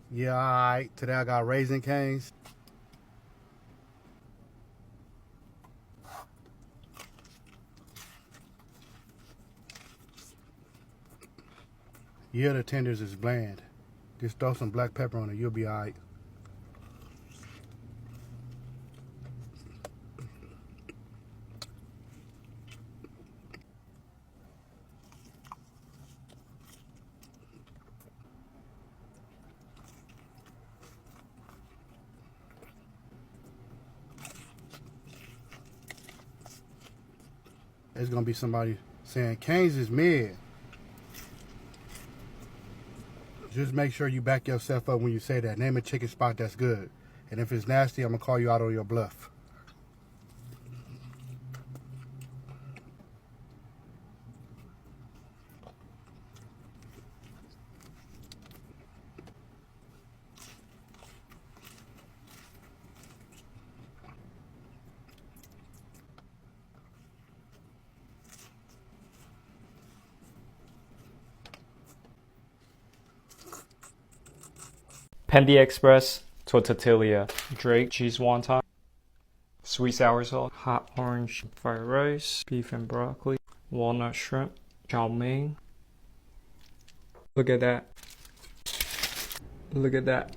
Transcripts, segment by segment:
Yeah, alright. Today I got Raisin Canes. Yeah, the tenders is bland. Just throw some black pepper on it, you'll be alright. There's gonna be somebody saying Canes is mid. Just make sure you back yourself up when you say that. Name a chicken spot that's good. And if it's nasty, I'm gonna call you out on your bluff. Panda Express, tortilla, Drake cheese wonton, sweet sour sauce, hot orange fried rice, beef and broccoli, walnut shrimp, chow mein. Look at that. Look at that.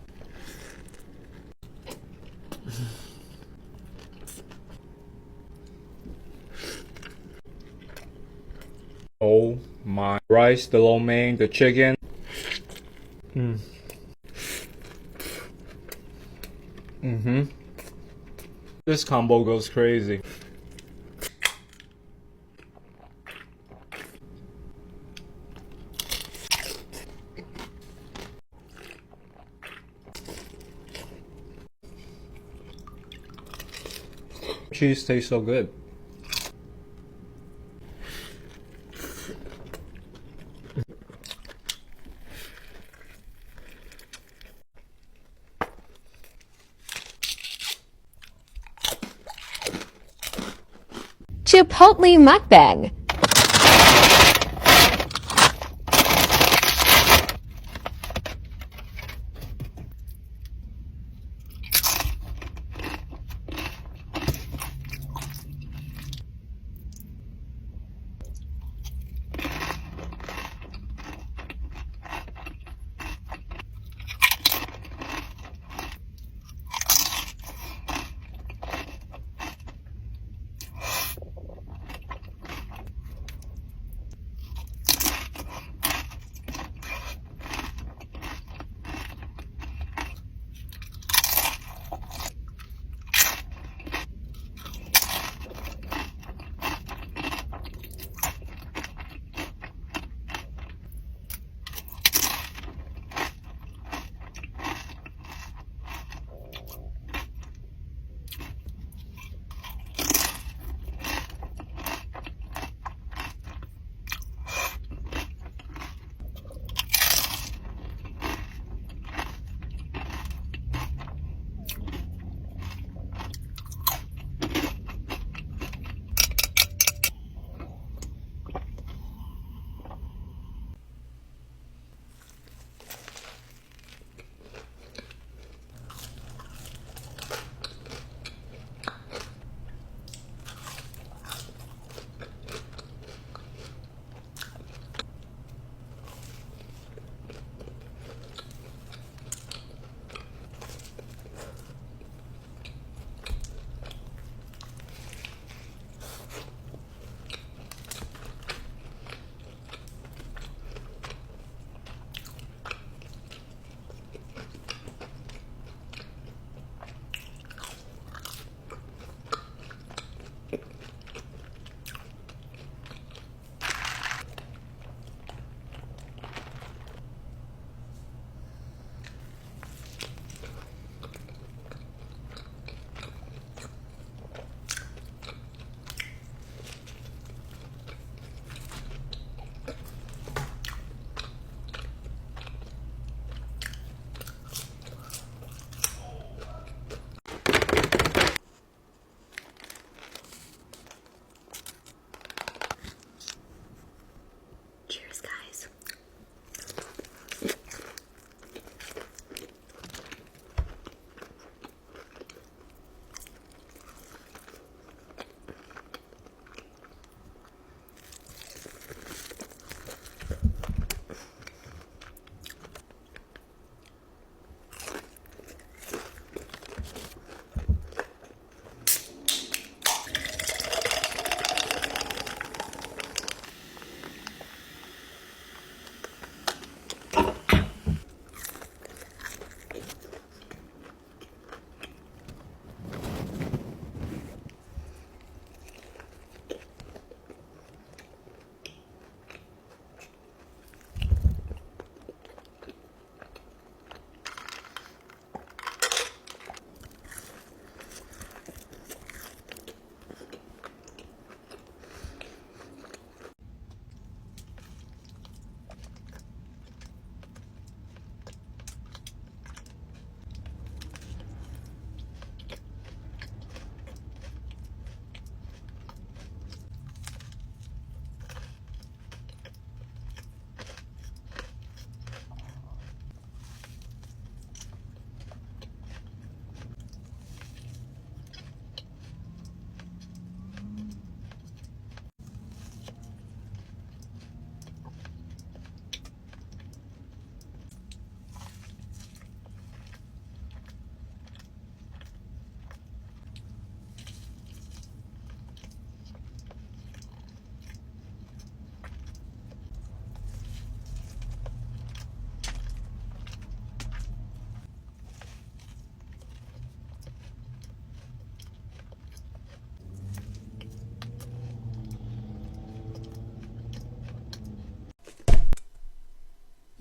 Oh my. Rice, the lo mein, the chicken. This combo goes crazy. Cheese tastes so good. Chipotle mukbang.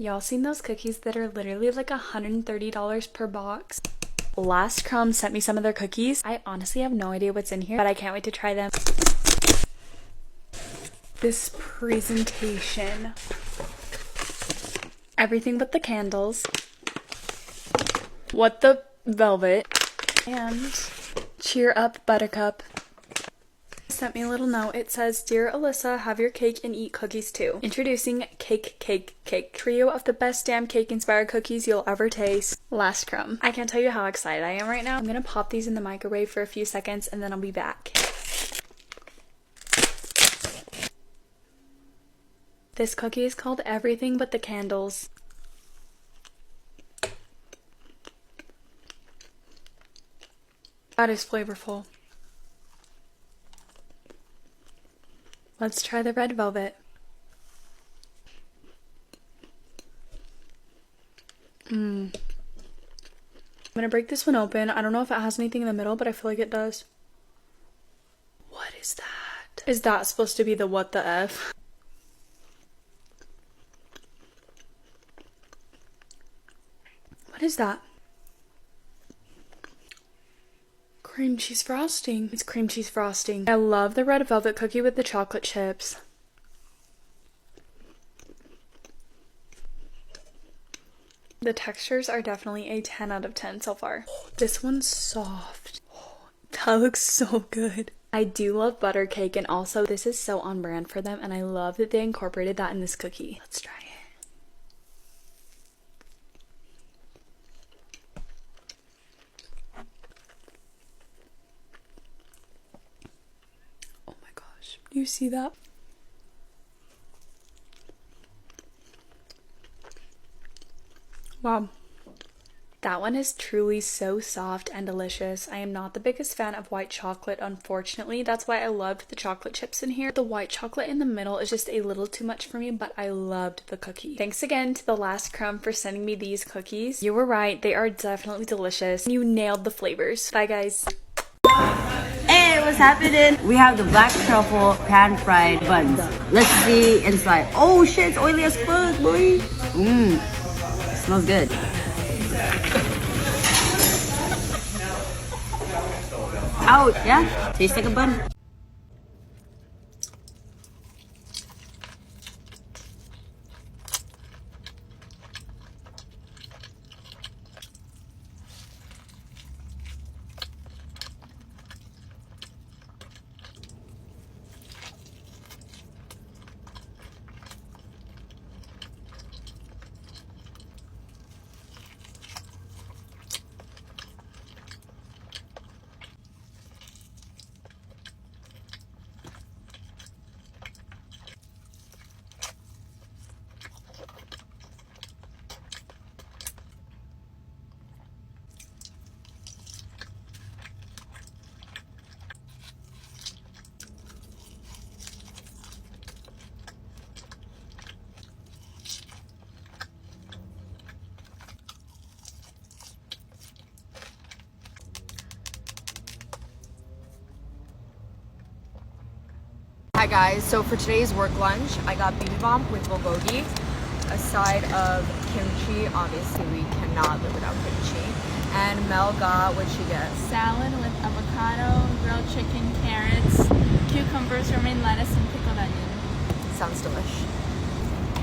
Y'all seen those cookies that are literally like $130 per box? Last Crumb sent me some of their cookies. I honestly have no idea what's in here, but I can't wait to try them. This presentation. Everything but the candles. What the velvet. And cheer up Buttercup. Sent me a little note. It says, "Dear Alyssa, have your cake and eat cookies too. Introducing Cake. Trio of the best damn cake inspired cookies you'll ever taste. Last Crumb." I can't tell you how excited I am right now. I'm gonna pop these in the microwave for a few seconds and then I'll be back. This cookie is called Everything But the Candles. That is flavorful. Let's try the red velvet. I'm gonna break this one open. I don't know if it has anything in the middle, but I feel like it does. What is that? Is that supposed to be the what the F? What is that? Cream cheese frosting. It's cream cheese frosting. I love the red velvet cookie with the chocolate chips. The textures are definitely a 10 out of 10 so far. This one's soft. That looks so good. I do love butter cake, and also this is so on brand for them, and I love that they incorporated that in this cookie. Let's try it. Oh my gosh. Do you see that? Wow. That one is truly so soft and delicious. I am not the biggest fan of white chocolate, unfortunately. That's why I loved the chocolate chips in here. The white chocolate in the middle is just a little too much for me, but I loved the cookie. Thanks again to the Last Crumb for sending me these cookies. You were right, they are definitely delicious. You nailed the flavors. Bye guys. Hey, what's happening? We have the black truffle pan-fried buns. Let's see inside. Oh shit, it's oily as fuck, boy. Smells good. Out, yeah? Tastes like a bun. Hi guys, so for today's work lunch, I got bibimbap with bulgogi, a side of kimchi. Obviously, we cannot live without kimchi. And Mel got, what'd she get? Salad with avocado, grilled chicken, carrots, cucumbers, romaine lettuce, and pickled onion. Sounds delish.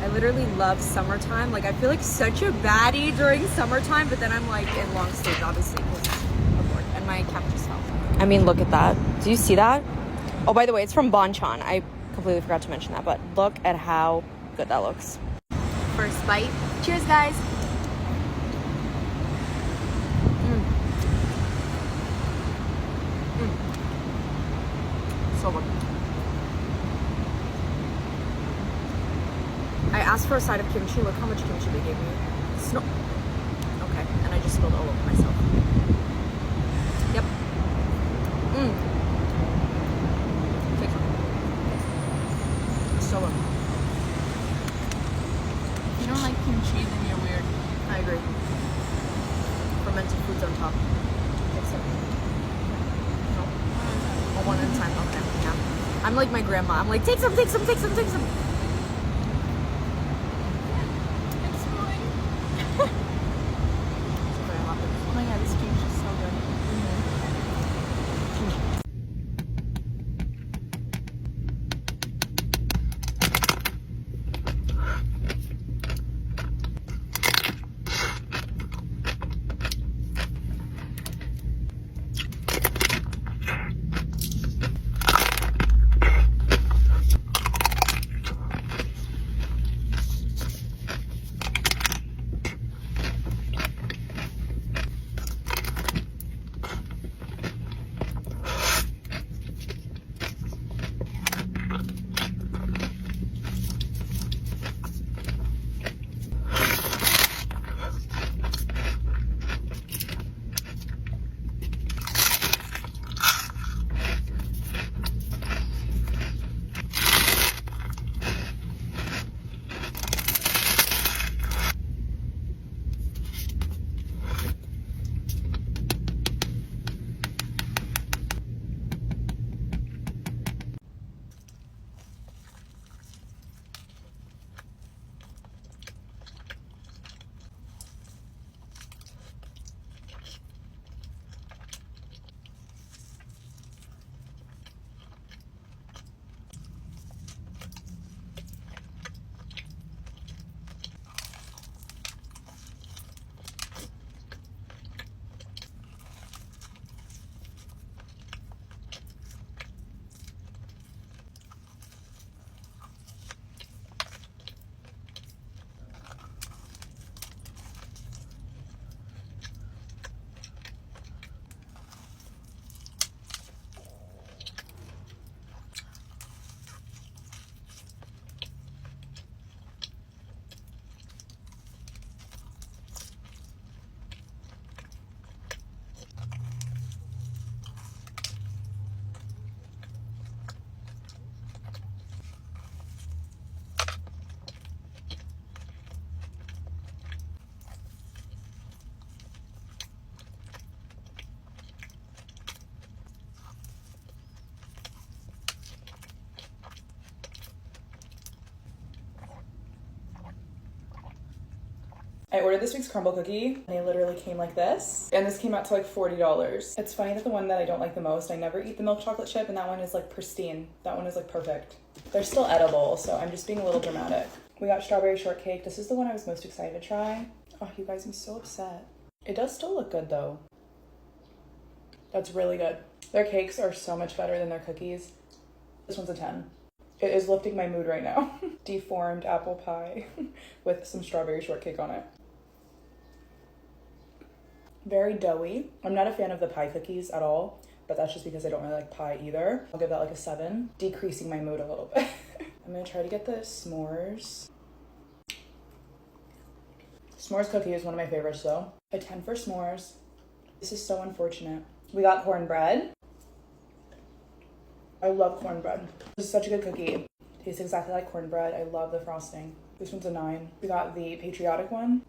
I literally love summertime. Like, I feel like such a baddie during summertime, but then I'm like in long sleeves, obviously, because of work. And my cap just fell. I mean, look at that. Do you see that? Oh, by the way, it's from Bonchon. I completely forgot to mention that, but look at how good that looks. First bite. Cheers, guys. So good. I asked for a side of kimchi. Look how much kimchi they gave me. It's okay, and I just spilled all over myself. Yep. So good. If you don't like kimchi, then you're weird. I agree. Fermented foods on top. Take some. No. Oh, one at a time. Okay. Yeah. I'm like my grandma. I'm like, take some, take some, take some, take some. It's I ordered this week's crumble cookie and they literally came like this. And this came out to like $40. It's funny that the one that I don't like the most, I never eat the milk chocolate chip, and that one is like pristine. That one is like perfect. They're still edible, so I'm just being a little dramatic. We got strawberry shortcake. This is the one I was most excited to try. Oh, you guys, I'm so upset. It does still look good though. That's really good. Their cakes are so much better than their cookies. This one's a 10. It is lifting my mood right now. Deformed apple pie with some strawberry shortcake on it. Very doughy. I'm not a fan of the pie cookies at all, but that's just because I don't really like pie either. I'll give that like a 7, decreasing my mood a little bit. I'm gonna try to get the s'mores. S'mores cookie is one of my favorites though. A 10 for s'mores. This is so unfortunate. We got cornbread. I love cornbread. This is such a good cookie. Tastes exactly like cornbread. I love the frosting. This one's a 9. We got the patriotic one.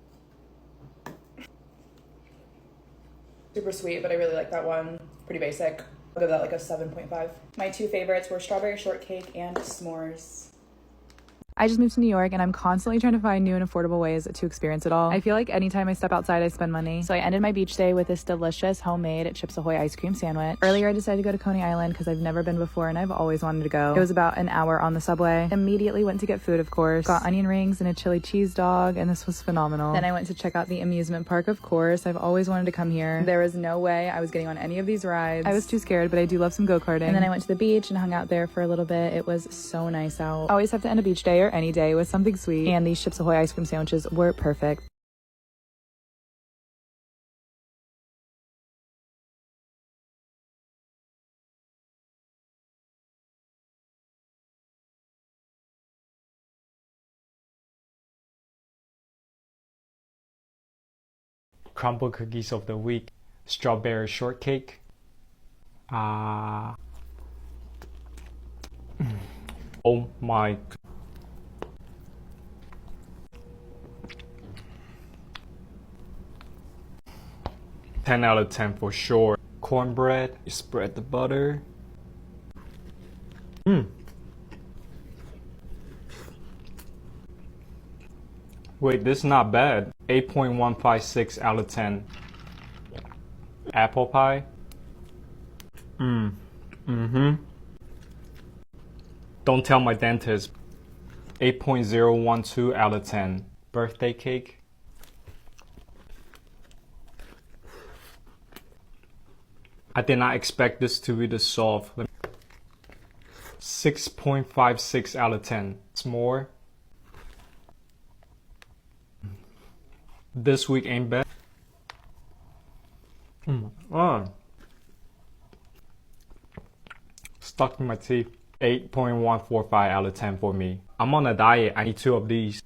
Super sweet, but I really like that one. Pretty basic. I'll give that like a 7.5. My 2 favorites were strawberry shortcake and s'mores. I just moved to New York and I'm constantly trying to find new and affordable ways to experience it all. I feel like anytime I step outside, I spend money. So I ended my beach day with this delicious homemade Chips Ahoy ice cream sandwich. Earlier, I decided to go to Coney Island because I've never been before and I've always wanted to go. It was about an hour on the subway. Immediately went to get food, of course. Got onion rings and a chili cheese dog, and this was phenomenal. Then I went to check out the amusement park, of course. I've always wanted to come here. There was no way I was getting on any of these rides. I was too scared, but I do love some go-karting. And then I went to the beach and hung out there for a little bit. It was so nice out. I always have to end a beach day or any day with something sweet, and these Chips Ahoy ice cream sandwiches were perfect. Crumble cookies of the week. Strawberry shortcake. Oh my. 10 out of 10 for sure. Cornbread, you spread the butter. Wait, this is not bad. 8.156 out of 10. Apple pie. Don't tell my dentist. 8.012 out of 10. Birthday cake. I did not expect this to be this soft. 6.56 out of 10. It's more. This week ain't bad. Stuck in my teeth. 8.145 out of 10 for me. I'm on a diet. I need 2 of these.